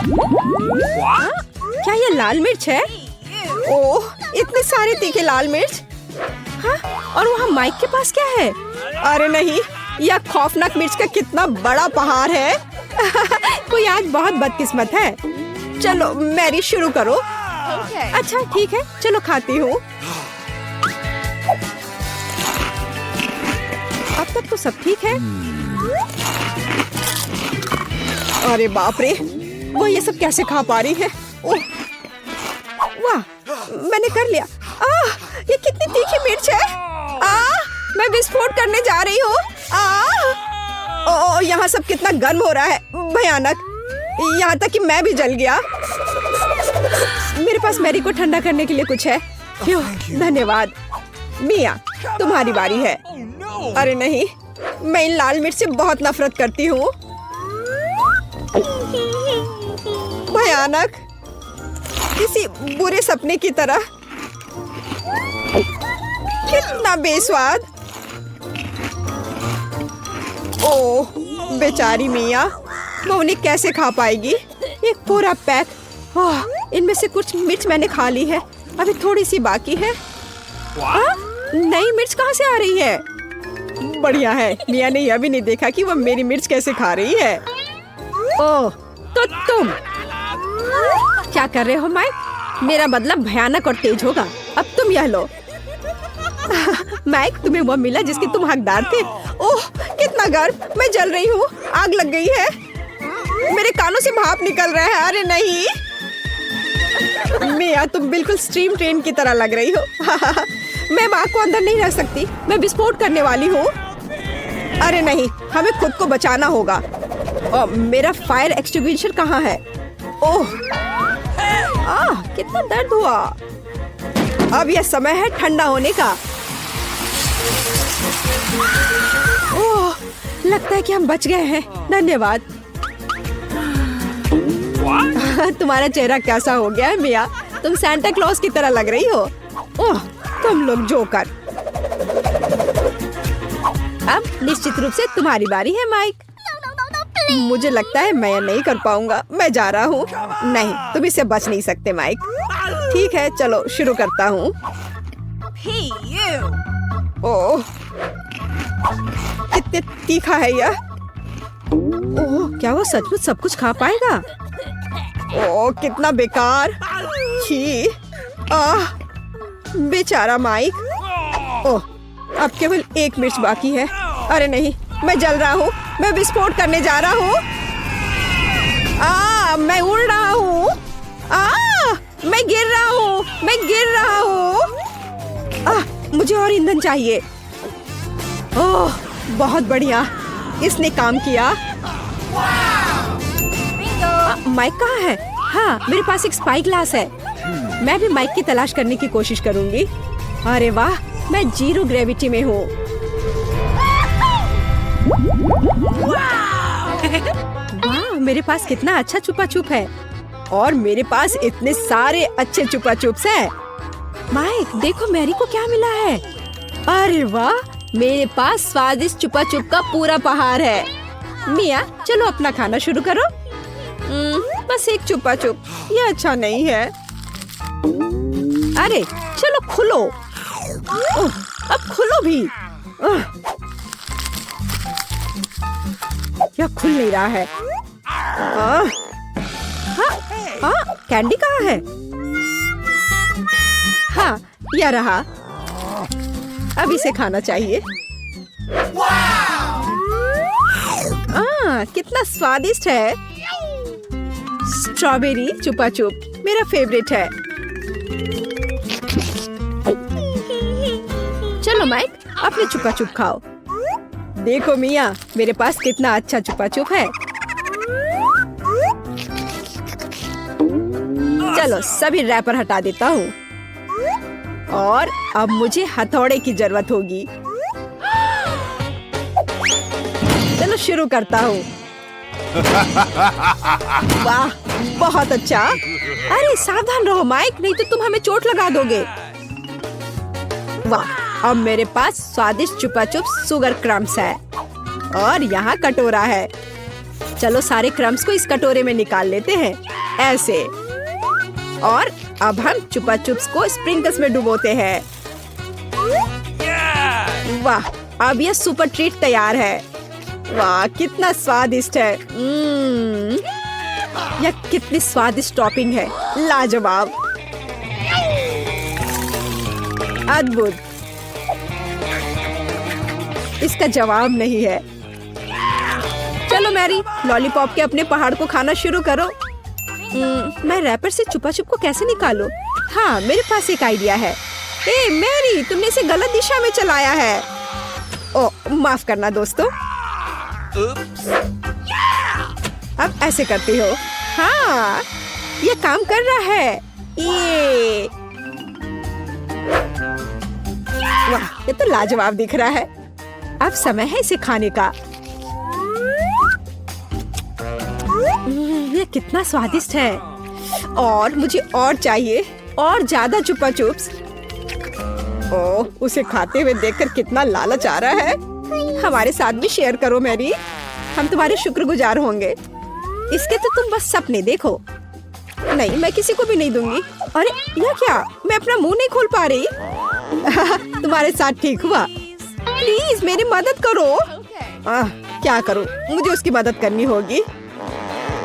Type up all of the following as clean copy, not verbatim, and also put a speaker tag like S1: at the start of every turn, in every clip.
S1: क्या ये लाल मिर्च है? ओह, इतने सारे तीखे लाल मिर्च। हाँ, और वहाँ माइक के पास क्या है? अरे नहीं, यह खौफनाक मिर्च का कितना बड़ा पहाड़ है। कोई आज बहुत बदकिस्मत है। चलो मैरी शुरू करो। अच्छा ठीक है, चलो खाती हूँ। अब तक तो सब ठीक है। अरे बाप रे, वो ये सब कैसे खा पा रही है? ओह, वाह, मैंने कर लिया। ये कितनी तीखी मिर्च है। मैं विस्फोट करने जा रही हूँ। यहाँ सब कितना गर्म हो रहा है, भयानक। यहाँ तक कि मैं भी जल गया। मेरे पास मैरी को ठंडा करने के लिए कुछ है? क्यों, धन्यवाद। मिया, तुम्हारी बारी है। अरे नहीं, मैं इन लाल मिर्च से बहुत नफरत करती हूँ। भयानक, किसी बुरे सपने की तरह। कितना बेस्वाद। ओह, बेचारी मिया, वो उन्हें कैसे खा पाएगी? एक पूरा पैक। इनमें से कुछ मिर्च मैंने खा ली है, अभी थोड़ी सी बाकी है। नई मिर्च कहाँ से आ रही है? बढ़िया है, मिया ने यह भी नहीं देखा कि वह मेरी मिर्च कैसे खा रही है। ओह, तो तुम क्या कर रहे हो माइक? मेरा बदला भयानक और तेज होगा। अब तुम यह लो। माइक, तुम्हें वो मिला जिसके तुम हकदार थे। ओह, कितना गर्म, मैं जल रही हूँ। आग लग गई है, मेरे कानों से भाप निकल रहा है। अरे नहीं मिया, तुम बिल्कुल स्ट्रीम ट्रेन की तरह लग रही हो। मैं आग को अंदर नहीं रख सकती, मैं विस्फोट करने वाली हूँ। अरे नहीं, हमें खुद को बचाना होगा। और मेरा फायर एक्सटिंग्विशर कहाँ है? ओह, कितना दर्द हुआ। अब यह समय है ठंडा होने का। ओह, लगता है कि हम बच गए हैं। धन्यवाद। तुम्हारा चेहरा कैसा हो गया है मिया? तुम सांता क्लॉज की तरह लग रही हो। ओह, तुम लोग जोकर। अब निश्चित रूप से तुम्हारी बारी है माइक। मुझे लगता है मैं नहीं कर पाऊंगा। मैं जा रहा हूँ। नहीं, तुम इससे बच नहीं सकते माइक। ठीक है, चलो शुरू करता हूँ। ओह, कितने तीखा है यह। ओह, क्या वो सचमुच सब कुछ खा पाएगा? ओह, कितना बेकार। छी, बेचारा माइक। ओह, अब केवल एक मिर्च बाकी है। अरे नहीं, मैं जल रहा हूँ। मैं विस्फोट करने जा रहा हूँ। मैं उड़ रहा हूँ। मैं गिर रहा हूँ। मैं गिर रहा हूँ। मुझे और ईंधन चाहिए। ओह, बहुत बढ़िया, इसने काम किया। माइक कहाँ है? हाँ, मेरे पास एक स्पाई ग्लास है। मैं भी माइक की तलाश करने की कोशिश करूंगी। अरे वाह, मैं जीरो ग्रेविटी में हूँ। वाह, मेरे पास कितना अच्छा छुपा छुप है। और मेरे पास इतने सारे अच्छे छुपा छुप्स हैं। माइक, देखो मैरी को क्या मिला है। अरे वाह, मेरे पास स्वादिष्ट छुपा छुप का पूरा पहाड़ है। मिया, चलो अपना खाना शुरू करो। बस एक छुपा छुप, ये अच्छा नहीं है। अरे चलो खुलो। अब खुलो भी। यह खुल नहीं रहा है। कैंडी कहाँ है? हाँ, यह रहा। अब इसे खाना चाहिए। कितना स्वादिष्ट है। स्ट्रॉबेरी चुपा चुप मेरा फेवरेट है। चलो माइक, अपने छुपा छुप खाओ। देखो मिया, मेरे पास कितना अच्छा छुपा छुप है। चलो सभी रैपर हटा देता हूँ। और अब मुझे हथौड़े की जरूरत होगी। चलो शुरू करता हूँ। वाह, बहुत अच्छा। अरे सावधान रहो माइक, नहीं तो तुम हमें चोट लगा दोगे। वाह, अब मेरे पास स्वादिष्ट चुपा चुप शुगर क्रम्स है। और यहाँ कटोरा है। चलो सारे क्रम्स को इस कटोरे में निकाल लेते हैं, ऐसे। और अब हम चुपा चुप्स को स्प्रिंकल्स में डुबोते हैं। वाह, अब यह सुपर ट्रीट तैयार है। वाह, कितना स्वादिष्ट है। यह कितनी स्वादिष्ट टॉपिंग है, लाजवाब, अद्भुत, इसका जवाब नहीं है। चलो मैरी, लॉलीपॉप के अपने पहाड़ को खाना शुरू करो। मैं रैपर से छुपा छुप को कैसे निकालूं? हाँ, मेरे पास एक आइडिया है। ए मैरी, तुमने इसे गलत दिशा में चलाया है। ओ, माफ करना दोस्तों। अब ऐसे करती हो। हाँ, ये काम कर रहा है। ये वाह, ये तो लाजवाब दिख रहा है। अब समय है इसे खाने का। ये कितना स्वादिष्ट है। और मुझे और चाहिए, और ज्यादा चुपा चुप्स। ओह, उसे खाते हुए देखकर कितना लालच आ रहा है। हमारे साथ भी शेयर करो मैरी, हम तुम्हारे शुक्रगुजार होंगे। इसके तो तुम बस सपने देखो। नहीं, मैं किसी को भी नहीं दूंगी। अरे यह क्या, मैं अपना मुंह नहीं खोल पा रही। तुम्हारे साथ ठीक हुआ। प्लीज मेरी मदद करो। क्या करूं, मुझे उसकी मदद करनी होगी।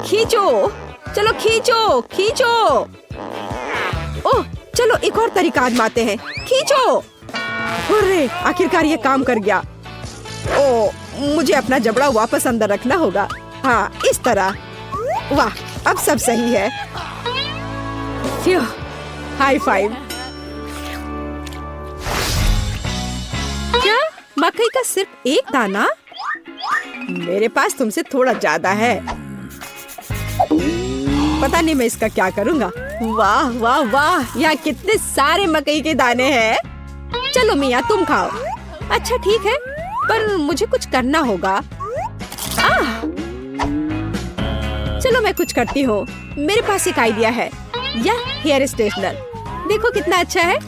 S1: खींचो, चलो खींचो खींचो। ओह, चलो एक और तरीका आजमाते हैं। खींचो। अरे आखिरकार ये काम कर गया। ओह, मुझे अपना जबड़ा वापस अंदर रखना होगा। हाँ, इस तरह। वाह, अब सब सही है। Few, high five. क्या मकई का सिर्फ एक दाना? मेरे पास तुमसे थोड़ा ज्यादा है। पता नहीं मैं इसका क्या करूँगा। वाह वाह वाह, यहाँ कितने सारे मकई के दाने हैं। चलो मिया, तुम खाओ। अच्छा ठीक है, पर मुझे कुछ करना होगा। चलो मैं कुछ करती हूँ। मेरे पास एक आइडिया है। यह हेयर स्ट्रेटनर देखो कितना अच्छा है।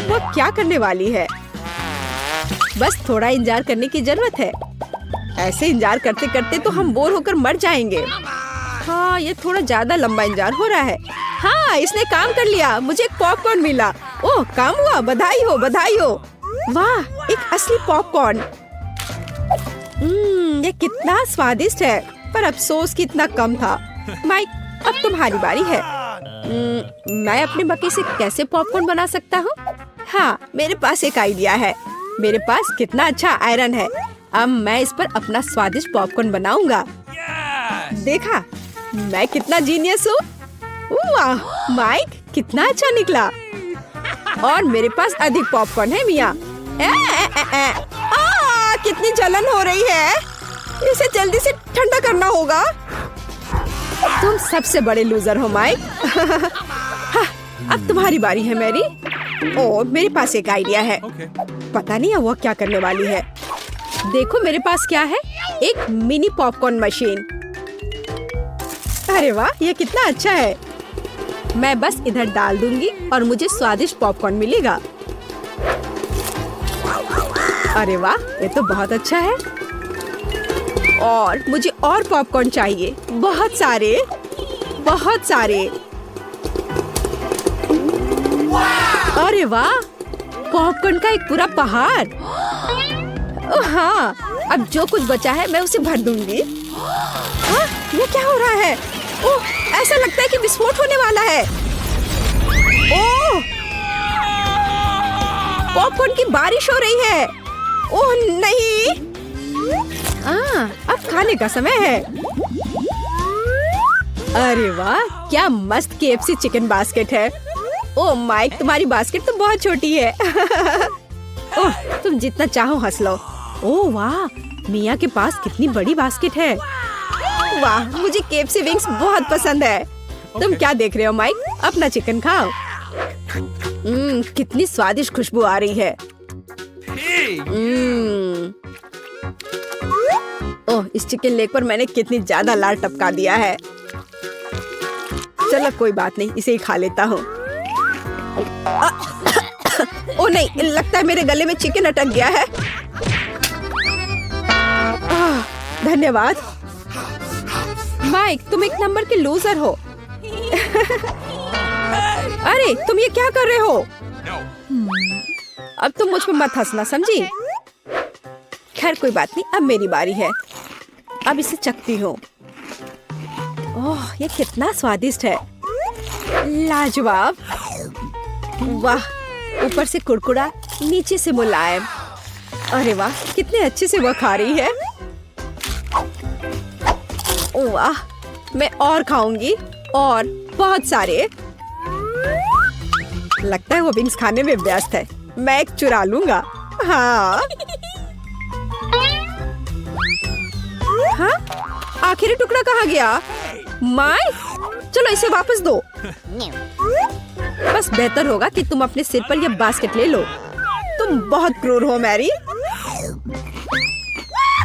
S1: वो क्या करने वाली है? बस थोड़ा इंतजार करने की जरूरत है। ऐसे इंतजार करते करते तो हम बोर होकर मर जाएंगे। हाँ, ये थोड़ा ज्यादा लंबा इंतजार हो रहा है। हाँ, इसने काम कर लिया, मुझे एक पॉपकॉर्न मिला। ओह, काम हुआ, बधाई हो बधाई हो। वाह, एक असली पॉपकॉर्न। ये कितना स्वादिष्ट है, पर अफसोस कि इतना कम था। माइक, अब तुम्हारी बारी है। मैं अपने मकई से कैसे पॉपकॉर्न बना सकता हूँ? हाँ, मेरे पास एक आइडिया है। मेरे पास कितना अच्छा आयरन है। अब मैं इस पर अपना स्वादिष्ट पॉपकॉर्न बनाऊंगा। देखा, मैं कितना जीनियस हूँ। वाह माइक, कितना अच्छा निकला। और मेरे पास अधिक पॉपकॉर्न है मिया। कितनी जलन हो रही है। इसे जल्दी से ठंडा करना होगा। तुम सबसे बड़े लूजर हो माइक। हाँ, अब तुम्हारी बारी है मैरी। ओह, मेरे पास एक आइडिया है। पता नहीं है वो क्या करने वाली है। देखो मेरे पास क्या है, एक मिनी पॉपकॉर्न मशीन। अरे वाह, ये कितना अच्छा है। मैं बस इधर डाल दूंगी और मुझे स्वादिष्ट पॉपकॉर्न मिलेगा। अरे वाह, ये तो बहुत अच्छा है। और मुझे और पॉपकॉर्न चाहिए, बहुत सारे बहुत सारे। अरे वाह, पॉपकॉर्न का एक पूरा पहाड़। ओह हाँ, अब जो कुछ बचा है मैं उसे भर दूंगी। ये क्या हो रहा है? ओह, ऐसा लगता है कि विस्फोट होने वाला है। ओह, पॉपकॉर्न की बारिश हो रही है। ओह नहीं। अब खाने का समय है। अरे वाह, क्या मस्त KFC चिकन बास्केट है। ओह माइक, तुम्हारी बास्केट तो बहुत छोटी है। ओह, तुम जितना चाहो हंस लो। ओह वाह, मिया के पास कितनी बड़ी बास्केट है। वाह, मुझे KFC विंग्स बहुत पसंद है। तुम क्या देख रहे हो माइक, अपना चिकन खाओ। कितनी स्वादिष्ट खुशबू आ रही है। ओह, इस चिकन लेग पर मैंने कितनी ज्यादा लाल टपका दिया है। चलो कोई बात नहीं, इसे ही खा लेता हूँ। ओह नहीं, लगता है मेरे गले में चिकन अटक गया है। धन्यवाद। माइक, तुम एक नंबर के लूजर हो। अरे तुम ये क्या कर रहे हो? अब तुम मुझ पर मत हंसना, समझी? खैर कोई बात नहीं, अब मेरी बारी है। अब इसे चखती हूँ। ओह, ये कितना स्वादिष्ट है, लाजवाब। वाह, ऊपर से कुरकुरा, नीचे से मुलायम। अरे वाह, कितने अच्छे से वो खा रही है। वाह, मैं और खाऊंगी, और बहुत सारे। लगता है वो विंग्स खाने में व्यस्त है। मैं एक चुरा लूंगा। हाँ, हाँ? आखिरी टुकड़ा कहाँ गया? माय, चलो इसे वापस दो। बस बेहतर होगा कि तुम अपने सिर पर यह बास्केट ले लो। तुम बहुत क्रूर हो मैरी।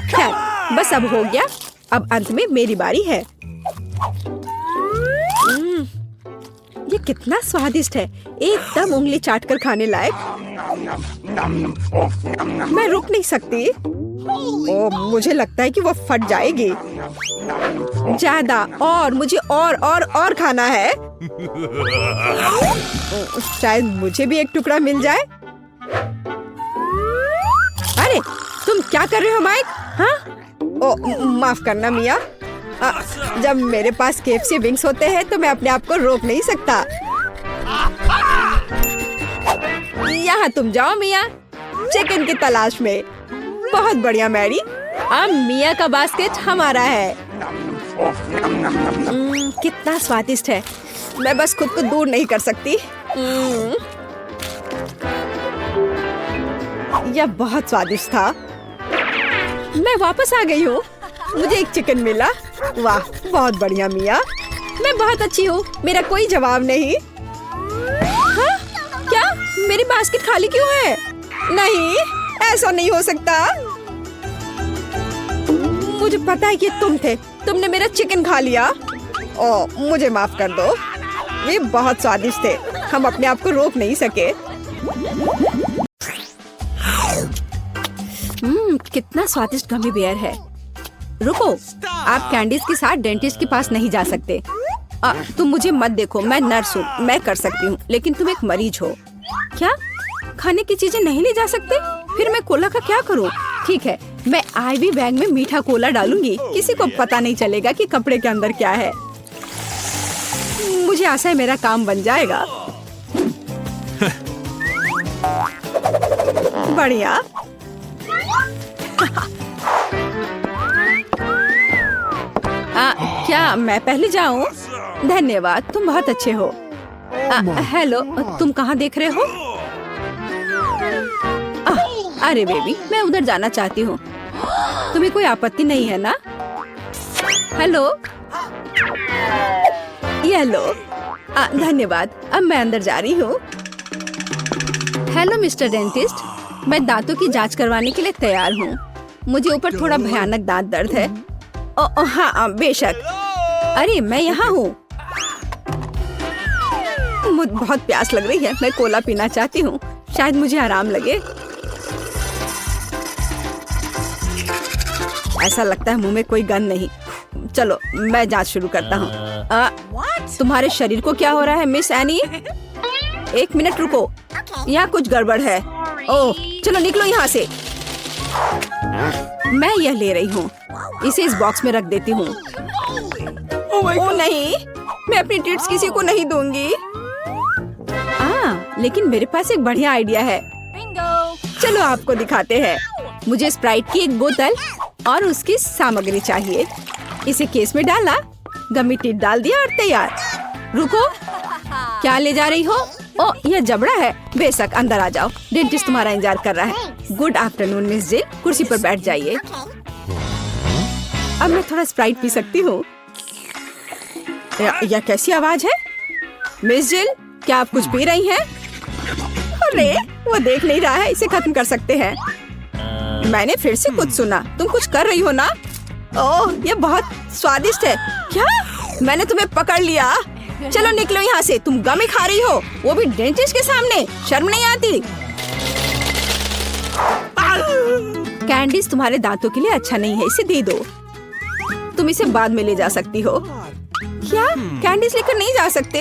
S1: खैर, बस अब हो गया। अब अंत में मेरी बारी है। ये कितना स्वादिष्ट है, एकदम उंगली चाट कर खाने लायक। मैं रुक नहीं सकती। ओह, मुझे लगता है कि वो फट जाएगी। ज्यादा, और मुझे और खाना है। शायद मुझे भी एक टुकड़ा मिल जाए। अरे तुम क्या कर रहे हो माइक? हाँ? ओ, माफ करना मिया। जब मेरे पास KFC विंग्स होते हैं तो मैं अपने आप को रोक नहीं सकता। यहाँ तुम जाओ मिया, चिकन की तलाश में। बहुत बढ़िया मैरी, अब मिया का बास्केट हमारा है। कितना स्वादिष्ट है, मैं बस खुद को दूर नहीं कर सकती। यह बहुत स्वादिष्ट था। मैं वापस आ गई हूँ, मुझे एक चिकन मिला। वाह, बहुत बढ़िया मिया, मैं बहुत अच्छी हूँ, मेरा कोई जवाब नहीं। हाँ? क्या मेरी बास्केट खाली क्यों है? नहीं, ऐसा नहीं हो सकता। मुझे पता है कि तुम थे, तुमने मेरा चिकन खा लिया। ओह, मुझे माफ कर दो, वे बहुत स्वादिष्ट थे, हम अपने आप को रोक नहीं सके। कितना स्वादिष्ट गमी बेयर है। रुको, आप कैंडीज के साथ डेंटिस्ट के पास नहीं जा सकते। तुम मुझे मत देखो, मैं नर्स हूँ, मैं कर सकती हूँ, लेकिन तुम एक मरीज हो। क्या खाने की चीजें नहीं ले जा सकते? फिर मैं कोला का क्या करूँ? ठीक है, मैं IV बैग में मीठा कोला डालूंगी, किसी को पता नहीं चलेगा कि कपड़े के अंदर क्या है। मुझे आशा है मेरा काम बन जाएगा। बढ़िया। क्या मैं पहले जाऊं? धन्यवाद, तुम बहुत अच्छे हो। हेलो, तुम कहाँ देख रहे हो? अरे बेबी, मैं उधर जाना चाहती हूँ। तुम्हें कोई आपत्ति नहीं है ना? हेलो, ये लो। धन्यवाद, अब मैं अंदर जा रही हूँ। हेलो मिस्टर डेंटिस्ट, मैं दांतों की जांच करवाने के लिए तैयार हूँ। मुझे ऊपर थोड़ा भयानक दांत दर्द है। हाँ बेशक। अरे मैं यहाँ हूँ। मुझे बहुत प्यास लग रही है, मैं कोला पीना चाहती हूँ, शायद मुझे आराम लगे। ऐसा लगता है मुंह में कोई गंध नहीं। चलो मैं जांच शुरू करता हूँ। तुम्हारे शरीर को क्या हो रहा है मिस एनी? एक मिनट रुको, यहाँ कुछ गड़बड़ है। ओह, चलो निकलो यहाँ से। मैं यह ले रही हूँ, इसे इस बॉक्स में रख देती हूँ। ओह नहीं, मैं अपनी ट्रीट्स किसी को नहीं दूंगी। लेकिन मेरे पास एक बढ़िया आइडिया है। चलो आपको दिखाते हैं। मुझे स्प्राइट की एक बोतल और उसकी सामग्री चाहिए। इसे केस में डाला, गमी टिप डाल दिया और तैयार। रुको, क्या ले जा रही हो? ओह, यह जबड़ा है। बेशक, अंदर आ जाओ, डेंटिस्ट तुम्हारा इंतजार कर रहा है। गुड आफ्टरनून मिस जिल, कुर्सी पर बैठ जाइए। अब मैं थोड़ा स्प्राइट पी सकती हूँ। यह कैसी आवाज है? मिस जिल, क्या आप कुछ पी रही हैं? अरे वो देख नहीं रहा है, इसे खत्म कर सकते हैं। मैंने फिर से कुछ सुना, तुम कुछ कर रही हो ना? ओह, ये बहुत स्वादिष्ट है। क्या? मैंने तुम्हें पकड़ लिया। चलो निकलो यहाँ से, तुम गमी खा रही हो, वो भी डेंटिस्ट के सामने। शर्म नहीं आती? कैंडीज तुम्हारे दांतों के लिए अच्छा नहीं है, इसे दे दो। तुम इसे बाद में ले जा सकती हो। क्या कैंडीज लेकर नहीं जा सकते?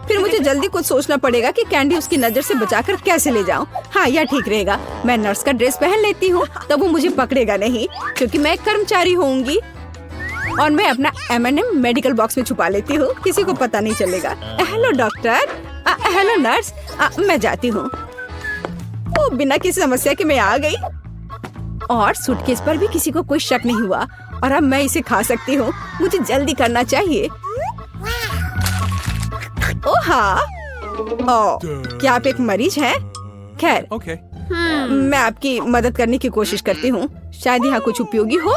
S1: फिर मुझे जल्दी कुछ सोचना पड़ेगा कि कैंडी उसकी नजर से बचाकर कैसे ले जाऊं। हाँ, यह ठीक रहेगा। मैं नर्स का ड्रेस पहन लेती हूँ, तब वो मुझे पकड़ेगा नहीं, क्योंकि मैं एक कर्मचारी होंगी। और मैं अपना M&M मेडिकल बॉक्स में छुपा लेती हूँ, किसी को पता नहीं चलेगा। हेलो डॉक्टर, हेलो नर्स, मैं जाती हूँ। ओ, बिना किसी समस्या के मैं आ गई और सूटकेस पर भी किसी को कोई शक नहीं हुआ और अब मैं इसे खा सकती हूँ। मुझे जल्दी करना चाहिए। ओ हाँ, ओ, क्या आप एक मरीज हैं? खैर, मैं आपकी मदद करने की कोशिश करती हूँ। शायद यहाँ कुछ उपयोगी हो।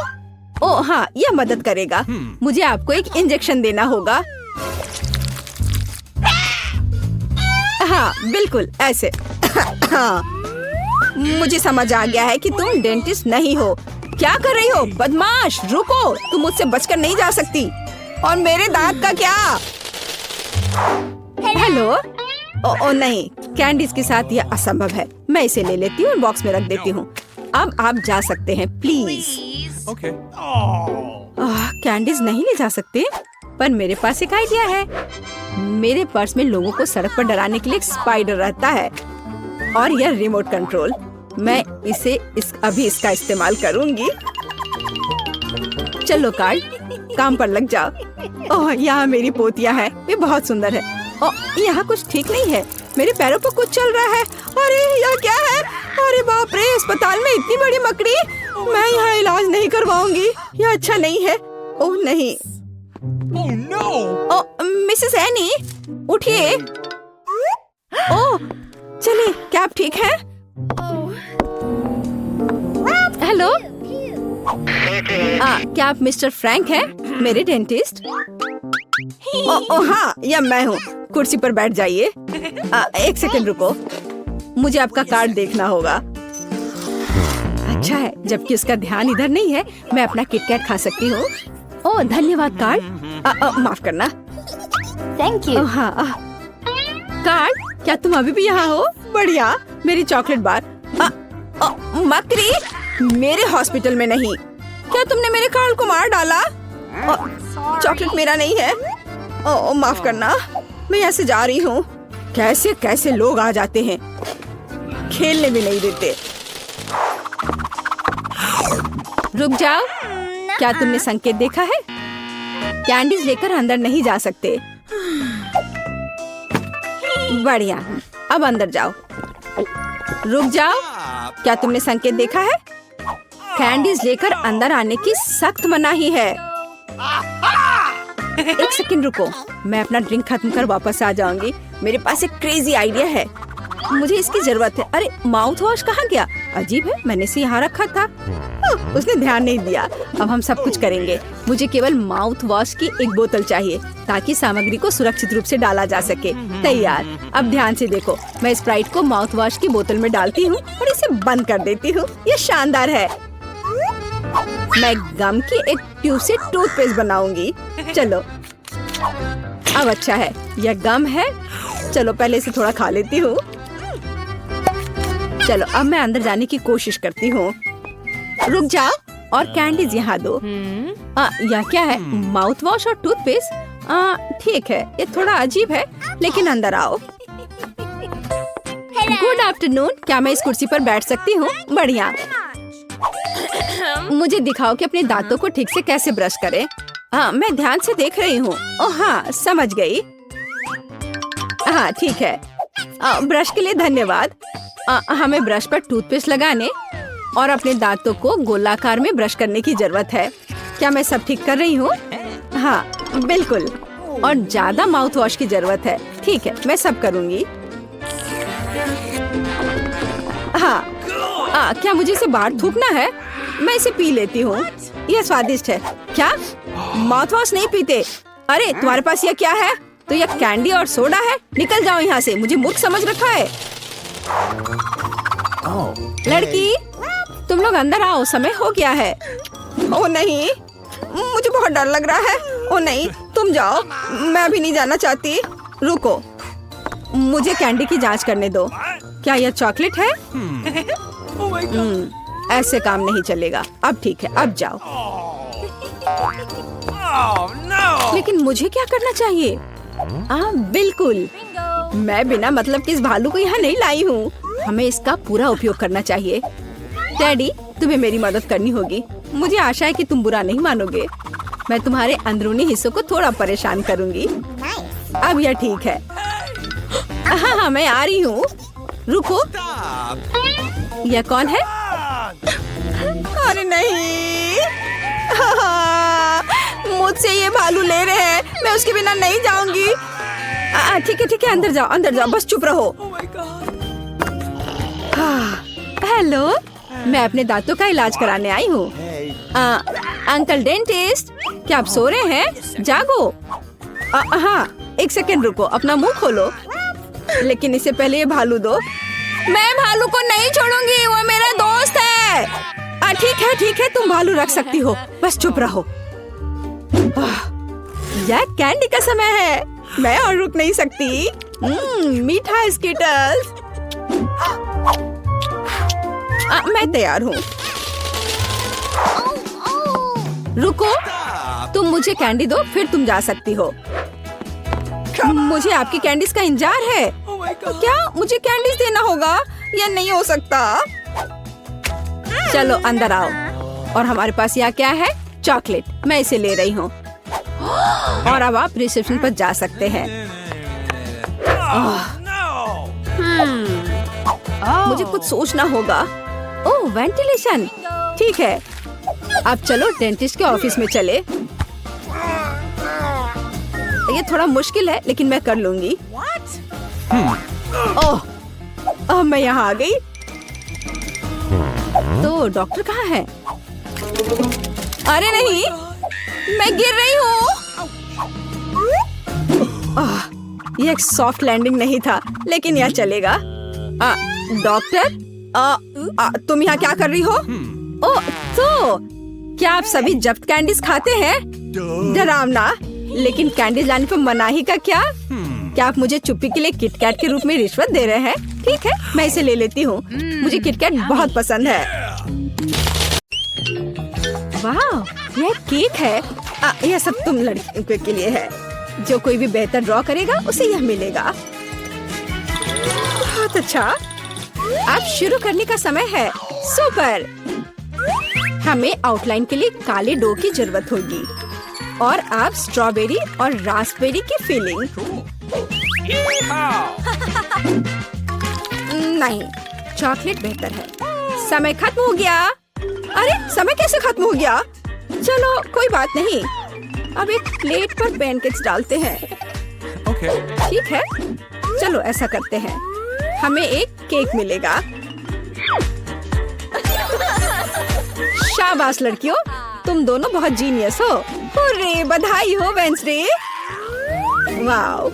S1: ओ हाँ, यह मदद करेगा। मुझे आपको एक इंजेक्शन देना होगा। हाँ, बिल्कुल ऐसे। हाँ, मुझे समझ आ गया है कि तुम डेंटिस्ट नहीं हो। क्या कर रही हो बदमाश? रुको, तुम मुझसे बचकर नहीं जा सकती। और मेरे दांत का क्या? हेलो। ओ नहीं, कैंडीज के साथ यह असंभव है। मैं इसे ले लेती हूँ और बॉक्स में रख देती हूँ। अब आप जा सकते हैं प्लीज। कैंडीज नहीं ले जा सकते, पर मेरे पास एक आइडिया है। मेरे पर्स में लोगों को सड़क पर डराने के लिए एक स्पाइडर रहता है और यह रिमोट कंट्रोल। मैं इसे अभी इसका इस्तेमाल करूंगी। चलो कार्ड, काम पर लग जाओ। ओह, यहाँ मेरी पोतिया है, वे बहुत सुंदर है। ओह, यहाँ कुछ ठीक नहीं है। मेरे पैरों पर कुछ चल रहा है। अरे यह क्या है? अरे बाप रे, अस्पताल में इतनी बड़ी मकड़ी। मैं यहाँ इलाज नहीं करवाऊंगी, यह अच्छा नहीं है। ओह नहीं। ओह मिसेस एनी, उठिए। ओह चलिए, क्या आप ठीक हैं? हेलो, क्या आप मिस्टर फ्रैंक हैं, मेरे डेंटिस्ट? ओह हाँ, यह मैं हूँ। कुर्सी पर बैठ जाइए। एक सेकंड रुको, मुझे आपका कार्ड देखना होगा। अच्छा है, जबकि उसका ध्यान इधर नहीं है, मैं अपना किटकैट खा सकती हूँ। ओह धन्यवाद कार्ड। माफ करना।
S2: Thank you.
S1: हाँ कार्ड, क्या तुम अभी भी यहाँ हो? बढ़िया, मेरी चॉकलेट बार। मकड़ी, मेरे हॉस्पिटल में नहीं। क्या तुमने मेरे कार्ड को मार डाला? चॉकलेट मेरा नहीं है। ओह माफ करना, मैं यहाँ से जा रही हूँ। कैसे कैसे लोग आ जाते हैं, खेलने भी नहीं देते। रुक जाओ, क्या तुमने संकेत देखा है? कैंडीज लेकर अंदर नहीं जा सकते। बढ़िया, अब अंदर जाओ। रुक जाओ, क्या तुमने संकेत देखा है? कैंडीज लेकर अंदर आने की सख्त मनाही है। एक सेकंड रुको, मैं अपना ड्रिंक खत्म कर वापस आ जाऊंगी। मेरे पास एक क्रेजी आइडिया है, मुझे इसकी जरूरत है। अरे माउथ वॉश कहाँ गया? अजीब है, मैंने इसे यहाँ रखा था। उसने ध्यान नहीं दिया। अब हम सब कुछ करेंगे। मुझे केवल माउथ वॉश की एक बोतल चाहिए ताकि सामग्री को सुरक्षित रूप से डाला जा सके। तैयार। अब ध्यान से देखो, मैं स्प्राइट को माउथ वॉश की बोतल में डालती हूँ और इसे बंद कर देती हूँ। ये शानदार है। मैं गम की एक ट्यूब से टूथपेस्ट बनाऊंगी। चलो, अब अच्छा है, यह गम है। चलो पहले इसे थोड़ा खा लेती हूँ। चलो अब मैं अंदर जाने की कोशिश करती हूँ। रुक जाओ और कैंडीज यहाँ दो। यह क्या है? माउथ वॉश और टूथपेस्ट। ठीक है, ये थोड़ा अजीब है, लेकिन अंदर आओ। गुड आफ्टरनून, क्या मैं इस कुर्सी पर बैठ सकती हूँ? बढ़िया। मुझे दिखाओ कि अपने दांतों को ठीक से कैसे ब्रश करें। हाँ, मैं ध्यान से देख रही हूँ। ओह हाँ, समझ गई। हाँ ठीक है, ब्रश के लिए धन्यवाद। हमें ब्रश पर टूथपेस्ट लगाने और अपने दांतों को गोलाकार में ब्रश करने की जरूरत है। क्या मैं सब ठीक कर रही हूँ? हाँ बिल्कुल, और ज्यादा माउथ वॉश की जरूरत है। ठीक है, मैं सब करूँगी। हाँ, क्या मुझे इसे बाहर थूकना है? मैं इसे पी लेती हूँ, यह स्वादिष्ट है। क्या माउथ वॉश नहीं पीते? अरे तुम्हारे पास यह क्या है? तो यह कैंडी और सोडा है। निकल जाओ यहाँ से, मुझे मूर्ख समझ रखा है। लड़की, तुम लोग अंदर आओ, समय हो गया है। ओ नहीं, मुझे बहुत डर लग रहा है। ओ नहीं, तुम जाओ, मैं अभी नहीं जाना चाहती। रुको, मुझे कैंडी की जांच करने दो। क्या यह चॉकलेट है? ऐसे काम नहीं चलेगा। अब ठीक है, अब जाओ। लेकिन मुझे क्या करना चाहिए? बिल्कुल, मैं बिना मतलब के इस भालू को यहाँ नहीं लाई हूँ। हमें इसका पूरा उपयोग करना चाहिए। डैडी, तुम्हें मेरी मदद करनी होगी। मुझे आशा है कि तुम बुरा नहीं मानोगे। मैं तुम्हारे अंदरूनी हिस्सों को थोड़ा परेशान करूंगी। अब यह ठीक है। हाँ, मैं आ रही हूँ। रुको, यह कौन है? अरे नहीं, मुझसे ये भालू ले रहे हैं। मैं उसके बिना नहीं जाऊंगी। ठीक है, अंदर जाओ, बस चुप रहो। हेलो, मैं अपने दांतों का इलाज कराने आई हूँ। अंकल डेंटिस्ट, क्या आप सो रहे हैं? जागो। हाँ, एक सेकंड रुको, अपना मुंह खोलो। लेकिन इससे पहले ये भालू दो। मैं भालू को नहीं छोड़ूंगी, वो मेरा दोस्त है। ठीक है, तुम भालू रख सकती हो, बस चुप रहो। यह कैंडी का समय है, मैं और रुक नहीं सकती। मीठा स्कीटल्स। मैं तैयार हूँ। रुको, तुम मुझे कैंडी दो, फिर तुम जा सकती हो। मुझे आपकी कैंडीज का इंतजार है। क्या मुझे कैंडीज देना होगा? यह नहीं हो सकता। चलो अंदर आओ। और हमारे पास यहाँ क्या है? चॉकलेट। मैं इसे ले रही हूँ। और अब आप रिसेप्शन पर जा सकते हैं। मुझे कुछ सोचना होगा। ओह, वेंटिलेशन। ठीक है, अब चलो डेंटिस्ट के ऑफिस में चले। ये थोड़ा मुश्किल है, लेकिन मैं कर लूंगी। ओह, मैं यहाँ आ गई। तो डॉक्टर कहाँ है? अरे नहीं, मैं गिर रही हूँ। यह एक सॉफ्ट लैंडिंग नहीं था, लेकिन यह चलेगा। डॉक्टर, तुम यहाँ क्या कर रही हो? ओह, तो क्या आप सभी जब्त कैंडीज खाते हैं? डरावना। लेकिन कैंडीज लाने पर मनाही का क्या? क्या आप मुझे चुप्पी के लिए किटकैट के रूप में रिश्वत दे रहे हैं? ठीक है, मैं इसे ले लेती हूँ। मुझे किटकैट बहुत पसंद है। वाह, यह केक है। यह सब तुम लड़कियों के लिए है। जो कोई भी बेहतर ड्रॉ करेगा उसे यह मिलेगा। बहुत अच्छा। अब शुरू करने का समय है। सुपर। हमें आउटलाइन के लिए काले डो की जरूरत होगी। और अब स्ट्रॉबेरी और रास्पबेरी की फिलिंग। नहीं, चॉकलेट बेहतर है। समय खत्म हो गया। अरे, समय कैसे खत्म हो गया? चलो, कोई बात नहीं। अब एक प्लेट पर पैनकेक्स डालते हैं। ठीक है, चलो ऐसा करते हैं। हमें एक केक मिलेगा। शाबाश लड़कियों, तुम दोनों बहुत जीनियस हो। हुर्रे, बधाई हो वेंसडे। वाओ,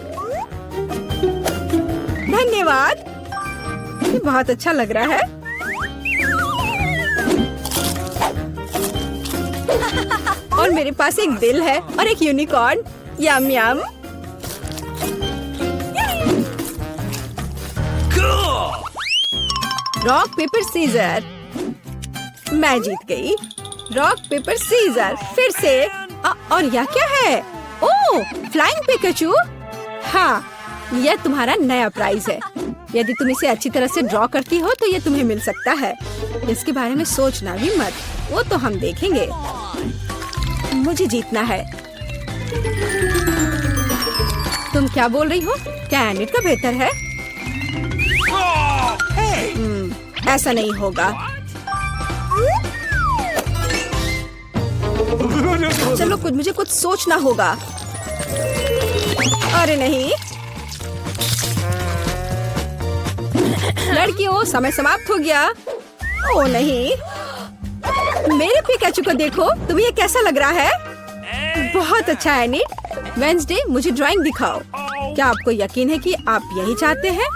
S1: धन्यवाद। ये बहुत अच्छा लग रहा है। और मेरे पास एक दिल है और एक unicorn. Yum yum. Rock paper scissor. मैं जीत गई। Rock paper scissor. फिर से। और यह क्या है? Oh, flying Pikachu. हाँ, यह तुम्हारा नया प्राइज है। यदि तुम इसे अच्छी तरह से ड्रॉ करती हो तो यह तुम्हें मिल सकता है। इसके बारे में सोचना भी मत, वो तो हम देखेंगे। मुझे जीतना है। तुम क्या बोल रही हो? क्या एनिट का बेहतर है? ऐसा नहीं होगा। चलो, मुझे कुछ सोचना होगा। अरे नहीं, लड़कियों, समय समाप्त हो गया। ओ नहीं, मेरे पिकाचू को देखो। तुम्हें ये कैसा लग रहा है? बहुत अच्छा है एनिट। वेंसडे, मुझे ड्राइंग दिखाओ। क्या आपको यकीन है कि आप यही चाहते हैं?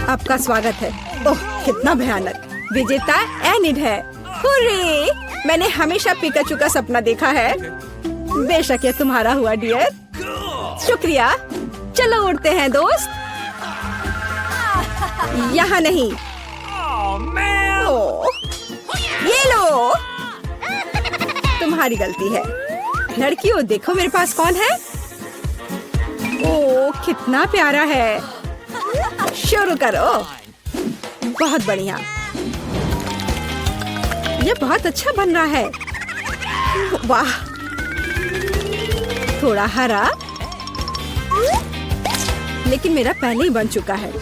S1: आपका स्वागत है। ओह, कितना भयानक। विजेता एनिट है। हुर्रे, मैंने हमेशा पिकाचू का सपना देखा है। बेशक ये तुम्हारा हुआ डियर। शुक्रिया। चलो उड़ते हैं दोस्त। यहाँ नहीं। ओह, ये लो। तुम्हारी गलती है। लड़कियों देखो मेरे पास कौन है। ओह कितना प्यारा है। शुरू करो। बहुत बढ़िया, ये बहुत अच्छा बन रहा है। वाह, थोड़ा हरा, लेकिन मेरा पहले ही बन चुका है।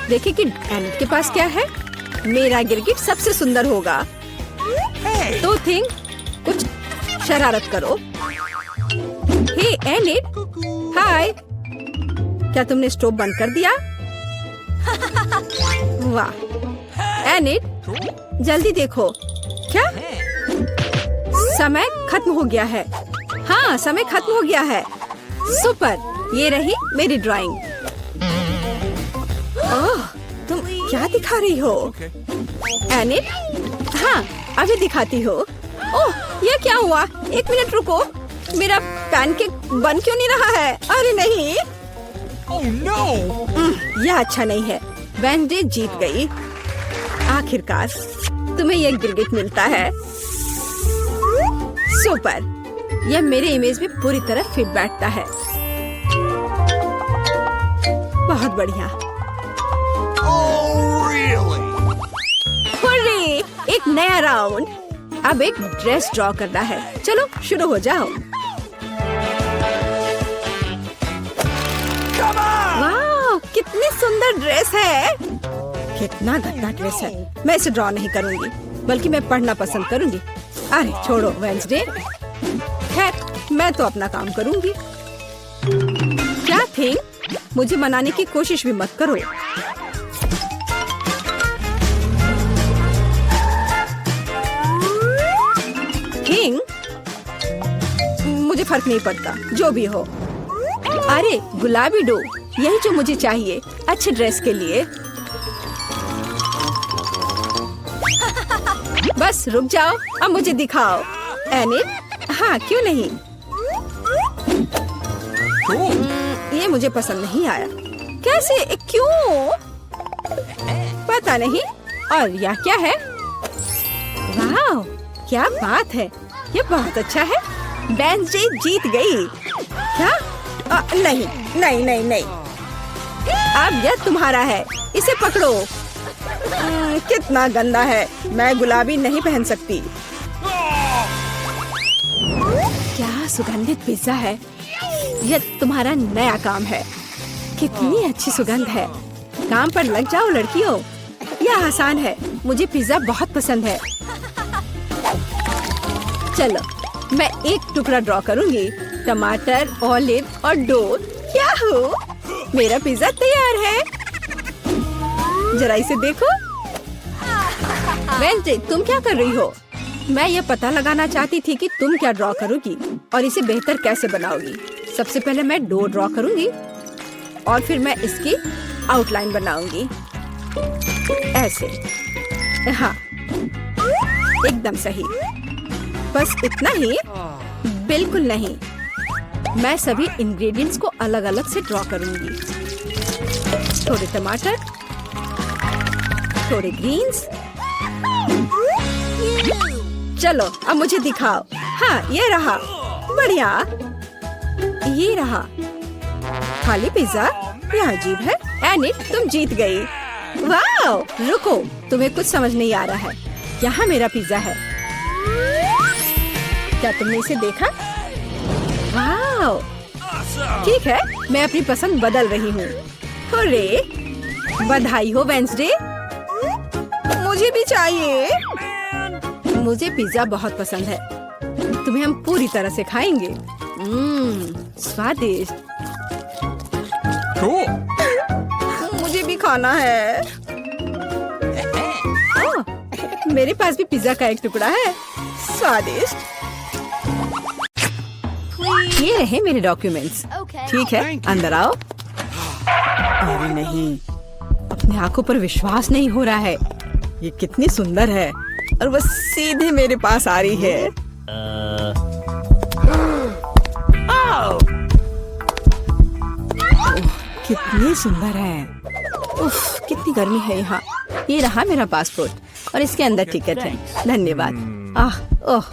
S1: देखिए कि एनिट के पास क्या है। मेरा गिरगिट सबसे सुंदर होगा। तो थिंग कुछ शरारत करो। हे एनिट, हाय, क्या तुमने स्टोव बंद कर दिया? वाह एनिट, जल्दी देखो। क्या समय खत्म हो गया है? हाँ, समय खत्म हो गया है। सुपर, ये रही मेरी ड्राइंग। ओह, तुम क्या दिखा रही हो एनिट? हाँ, अभी दिखाती हो। ओह, ये क्या हुआ? एक मिनट रुको, मेरा पैनकेक बन क्यों नहीं रहा है? अरे नहीं।
S3: Oh no!
S1: यह अच्छा नहीं है। वेंसडे जीत गई। आखिरकार तुम्हें यह गिरगिट मिलता है। सुपर, यह मेरे इमेज में पूरी तरह फिट बैठता है। बहुत बढ़िया।
S3: Oh really?
S1: हुर्रे, एक नया राउंड। अब एक ड्रेस ड्रॉ करना है। चलो शुरू हो जाओ। वाह, कितनी सुंदर ड्रेस है। कितना गंदा ड्रेस है। मैं इसे ड्रॉ नहीं करूंगी, बल्कि मैं पढ़ना पसंद करूंगी। अरे छोड़ो वेंसडे, खैर मैं तो अपना काम करूंगी। क्या थिंग, मुझे मनाने की कोशिश भी मत करो। थिंग, मुझे फर्क नहीं पड़ता, जो भी हो। अरे गुलाबी डो, यही जो मुझे चाहिए अच्छे ड्रेस के लिए। बस रुक जाओ, अब मुझे दिखाओ एनिट। हाँ, क्यों नहीं। ये मुझे पसंद नहीं आया। कैसे, क्यों? पता नहीं। और यह क्या है? वाह, क्या बात है, ये बहुत अच्छा है। वेंसडे जीत गई। क्या? नहीं नहीं नहीं नहीं, अब यह तुम्हारा है, इसे पकड़ो। कितना गंदा है, मैं गुलाबी नहीं पहन सकती। क्या सुगंधित पिज्जा है। यह तुम्हारा नया काम है। कितनी अच्छी सुगंध है। काम पर लग जाओ लड़कियों, यह आसान है। मुझे पिज्जा बहुत पसंद है। चलो, मैं एक टुकड़ा ड्रॉ करूंगी। टमाटर, ऑलिव और डो। क्या हो, मेरा पिज्जा तैयार है। जरा इसे देखो। वेंसडे, तुम क्या कर रही हो? मैं यह पता लगाना चाहती थी कि तुम क्या ड्रॉ करोगी और इसे बेहतर कैसे बनाओगी। सबसे पहले मैं डो ड्रॉ करूंगी और फिर मैं इसकी आउटलाइन बनाऊंगी। ऐसे, हाँ, एकदम सही। बस इतना ही? बिल्कुल नहीं, मैं सभी इंग्रेडिएंट्स को अलग अलग से ड्रॉ करूंगी। थोड़े टमाटर, थोड़े ग्रीन्स। चलो अब मुझे दिखाओ। हाँ, ये रहा। बढ़िया, ये रहा। खाली पिज्जा, यह अजीब है। एनिट, तुम जीत गई। वाह, रुको, तुम्हें कुछ समझ नहीं आ रहा है। यहाँ मेरा पिज्जा है। क्या तुमने इसे देखा? वाह, ठीक है, मैं अपनी पसंद बदल रही हूँ। हुर्रे, बधाई हो वेंसडे। मुझे भी चाहिए। मुझे पिज्जा बहुत पसंद है। तुम्हें हम पूरी तरह से खाएंगे। स्वादिष्ट।
S3: Cool.
S1: मुझे भी खाना है। ओह, मेरे पास भी पिज्जा का एक टुकड़ा है। स्वादिष्ट। ये रहे मेरे डॉक्यूमेंट्स।
S2: Okay.
S1: ठीक है, अंदर आओ। अरे नहीं, अपनी आंखों पर विश्वास नहीं हो रहा है। ये कितनी सुंदर है और वो सीधे मेरे पास आ रही है। ओह, कितनी सुंदर है। उफ, कितनी गर्मी है यहाँ। ये रहा मेरा पासपोर्ट और इसके अंदर टिकट है। धन्यवाद। ओह,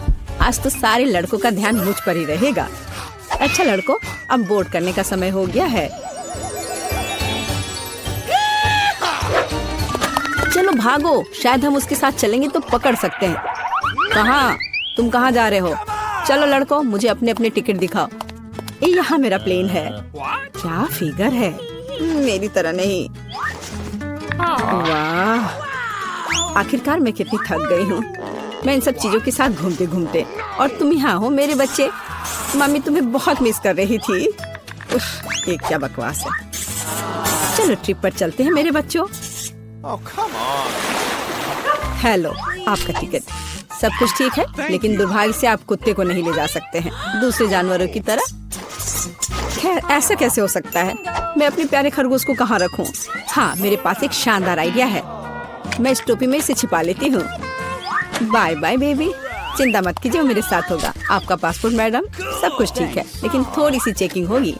S1: आज तो सारे लड़कों का ध्यान मुझ पर ही रहेगा। अच्छा लड़कों, अब बोर्ड करने का समय हो गया है। चलो भागो, शायद हम उसके साथ चलेंगे तो पकड़ सकते हैं। कहाँ? तुम कहाँ जा रहे हो? चलो लड़कों, मुझे अपने अपने टिकट दिखाओ। ये यहाँ मेरा प्लेन है। क्या फिगर है, मेरी तरह नहीं। वाह, आखिरकार मैं कितनी थक गई हूँ। मैं इन सब चीजों के साथ घूमते घूमते, और तुम यहाँ हो मेरे बच्चे। मम्मी तुम्हें बहुत मिस कर रही थी। उफ, ये क्या बकवास है। चलो ट्रिप पर चलते हैं मेरे बच्चों।
S3: Oh, come on.
S1: हेलो, आपका टिकट। सब कुछ ठीक है, लेकिन दुर्भाग्य से आप कुत्ते को नहीं ले जा सकते हैं, दूसरे जानवरों की तरह। खैर, ऐसा कैसे हो सकता है? मैं अपने प्यारे खरगोश को कहाँ रखूं? हाँ, मेरे पास एक शानदार आइडिया है। मैं इस टोपी में इसे छिपा लेती हूँ। बाय बाय बेबी, चिंता मत कीजिए, वो मेरे साथ होगा। आपका पासपोर्ट मैडम, सब कुछ ठीक है, लेकिन थोड़ी सी चेकिंग होगी।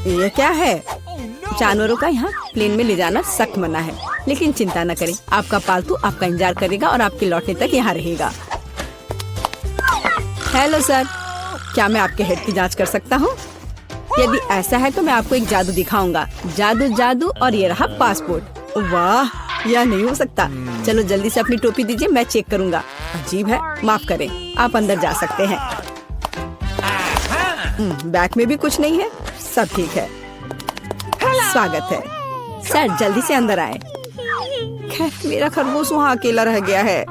S1: ये क्या है? जानवरों का यहाँ प्लेन में ले जाना सख्त मना है, लेकिन चिंता न करें, आपका पालतू आपका इंतजार करेगा और आपके लौटने तक यहाँ रहेगा। हेलो सर, क्या मैं आपके हेड की जांच कर सकता हूँ? यदि ऐसा है तो मैं आपको एक जादू दिखाऊंगा। जादू जादू, और ये रहा पासपोर्ट। वाह, यह नहीं हो सकता। चलो जल्दी से अपनी टोपी दीजिए, मैं चेक करूंगा। अजीब है, माफ करें, आप अंदर जा सकते हैं। बैग में भी कुछ नहीं है, सब ठीक है। स्वागत है सर, जल्दी से अंदर आए। खैर, मेरा खरगोश वहाँ अकेला रह गया है।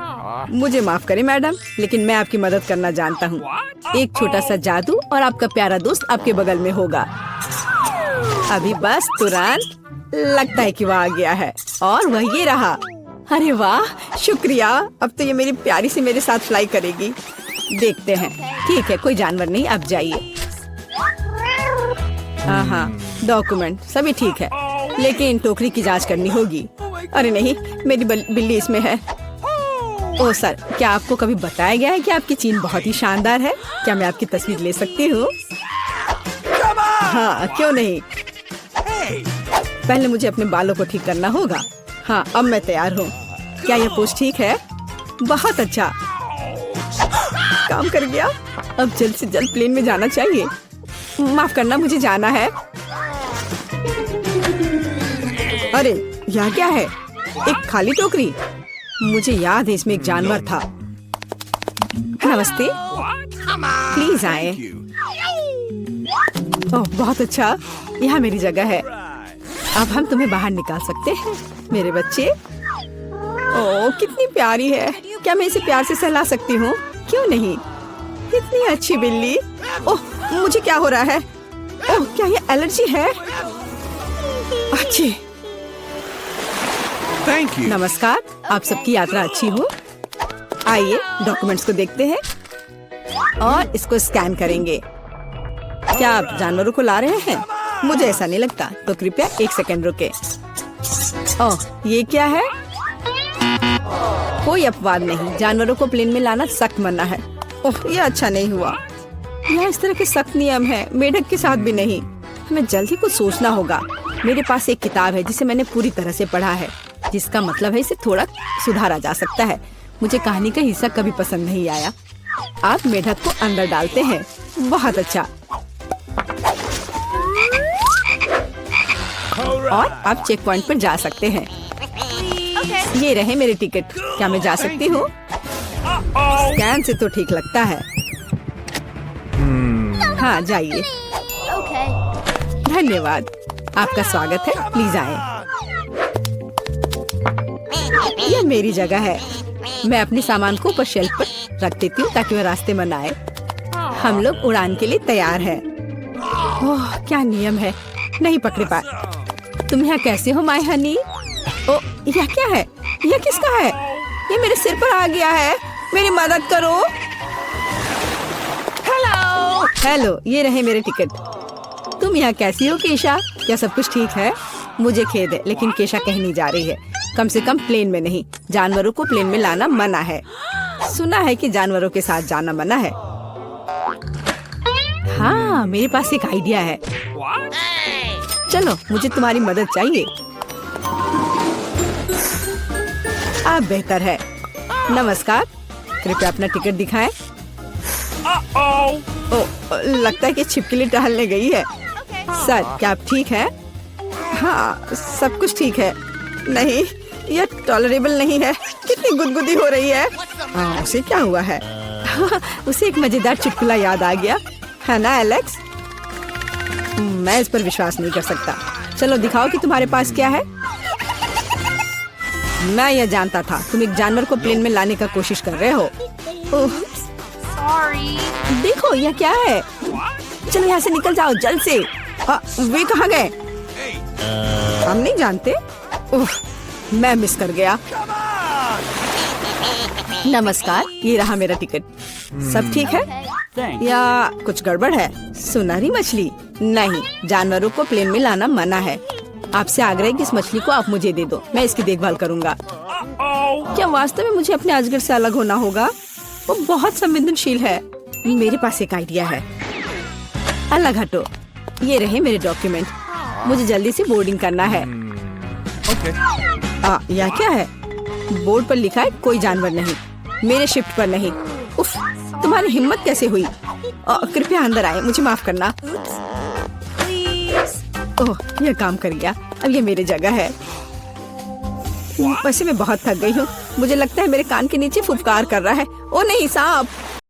S1: मुझे माफ करें मैडम, लेकिन मैं आपकी मदद करना जानता हूँ। एक छोटा सा जादू और आपका प्यारा दोस्त आपके बगल में होगा। अभी बस तुरंत, लगता है कि वह आ गया है, और वह ये रहा। अरे वाह, शुक्रिया। अब तो ये मेरी प्यारी सी मेरे साथ फ्लाई करेगी। देखते हैं। ठीक है, कोई जानवर नहीं, अब जाइए। हाँ, डॉक्यूमेंट सभी ठीक है, लेकिन टोकरी की जांच करनी होगी। अरे नहीं, मेरी बिल्ली इसमें है। ओह सर, क्या आपको कभी बताया गया है कि आपकी चीन बहुत ही शानदार है? क्या मैं आपकी तस्वीर ले सकती हूँ? हाँ, क्यों नहीं। पहले मुझे अपने बालों को ठीक करना होगा। हाँ, अब मैं तैयार हूँ। क्या यह पोज ठीक है? बहुत अच्छा, काम कर गया। अब जल्द से जल्द प्लेन में जाना चाहिए। माफ करना, मुझे जाना है। अरे यह क्या है? एक खाली टोकरी। मुझे याद है इसमें एक जानवर था। नमस्ते, प्लीज आए। ओह बहुत अच्छा, यहाँ मेरी जगह है। अब हम तुम्हें बाहर निकाल सकते हैं मेरे बच्चे। ओह कितनी प्यारी है। क्या मैं इसे प्यार से सहला सकती हूँ? क्यों नहीं, कितनी अच्छी बिल्ली। ओह मुझे क्या हो रहा है? ओह क्या ये एलर्जी है? अच्छी।
S3: Thank you.
S1: नमस्कार, आप सबकी यात्रा अच्छी हो। आइए डॉक्यूमेंट्स को देखते हैं और इसको स्कैन करेंगे। क्या आप जानवरों को ला रहे हैं? मुझे ऐसा नहीं लगता, तो कृपया 1 सेकंड रुके। ओह ये क्या है? कोई अपवाद नहीं, जानवरों को प्लेन में लाना सख्त मना है। ओह ये अच्छा नहीं हुआ। यह इस तरह के सख्त नियम है, मेढक के साथ भी नहीं। हमें जल्द ही कुछ सोचना होगा। मेरे पास एक किताब है जिसे मैंने पूरी तरह से पढ़ा है, जिसका मतलब है इसे थोड़ा सुधारा जा सकता है। मुझे कहानी का हिस्सा कभी पसंद नहीं आया। आप मेढक को अंदर डालते हैं, बहुत अच्छा। और आप चेक पॉइंट पर जा सकते हैं। ये रहे मेरे टिकट। क्या मैं जा सकती हूँ? स्कैन से तो ठीक लगता है। हाँ जाइए।
S2: Okay.
S1: धन्यवाद, आपका स्वागत है, प्लीज आए। यह मेरी जगह है। मैं अपने सामान को ऊपर शेल्फ पर रख देती हूँ ताकि वह रास्ते में न आए। हम लोग उड़ान के लिए तैयार हैं। ओह क्या नियम है, नहीं पकड़े पाए। तुम यहाँ कैसे हो माय हनी? ओ यह क्या है? यह किसका है? ये मेरे सिर पर आ गया है, मेरी मदद करो। हेलो, ये रहे मेरे टिकट। तुम यहाँ कैसी हो केशा? क्या सब कुछ ठीक है? मुझे खेद है, लेकिन केशा कहीं नहीं जा रही है, कम से कम प्लेन में नहीं। जानवरों को प्लेन में लाना मना है। सुना है कि जानवरों के साथ जाना मना है। हाँ मेरे पास एक आइडिया है। चलो मुझे तुम्हारी मदद चाहिए। आप बेहतर है। नमस्कार, कृपया अपना टिकट दिखाएं। ओ, लगता है कि छिपकली टहलने गई है। सर, क्या आप ठीक है? हाँ, सब कुछ ठीक है। नहीं, यह टॉलरेबल नहीं है। कितनी गुदगुदी हो रही है। उसे क्या हुआ है? उसे एक मजेदार चुटकुला याद आ गया है ना एलेक्स? मैं इस पर विश्वास नहीं कर सकता। चलो दिखाओ कि तुम्हारे पास क्या है। मैं यह जानता था, तुम एक जानवर को प्लेन में लाने का कोशिश कर रहे हो। ओह,
S2: Sorry.
S1: देखो यह क्या है। चलो यहाँ से निकल जाओ जल्द से। वे कहाँ गए? हम नहीं जानते। मैं मिस कर गया। नमस्कार, ये रहा मेरा टिकट। सब ठीक है या कुछ गड़बड़ है? सुनहरी मछली? नहीं, जानवरों को प्लेन में लाना मना है। आपसे आग्रह है कि इस मछली को आप मुझे दे दो, मैं इसकी देखभाल करूंगा। क्या वास्तव में मुझे अपने अजगर से अलग होना होगा? वो बहुत संवेदनशील है। मेरे पास एक आइडिया है। अलग हटो। ये रहे मेरे डॉक्यूमेंट। मुझे जल्दी से बोर्डिंग करना है। यह क्या है? बोर्ड पर लिखा है कोई जानवर नहीं, मेरे शिफ्ट पर नहीं। उफ, तुम्हारी हिम्मत कैसे हुई? कृपया अंदर आए, मुझे माफ करना। ओह, यह काम कर गया। अब ये मेरी जगह है। वैसे मैं बहुत थक गई हूँ। मुझे लगता है मेरे कान के नीचे फुफकार कर रहा है। ओ नहीं, सांप।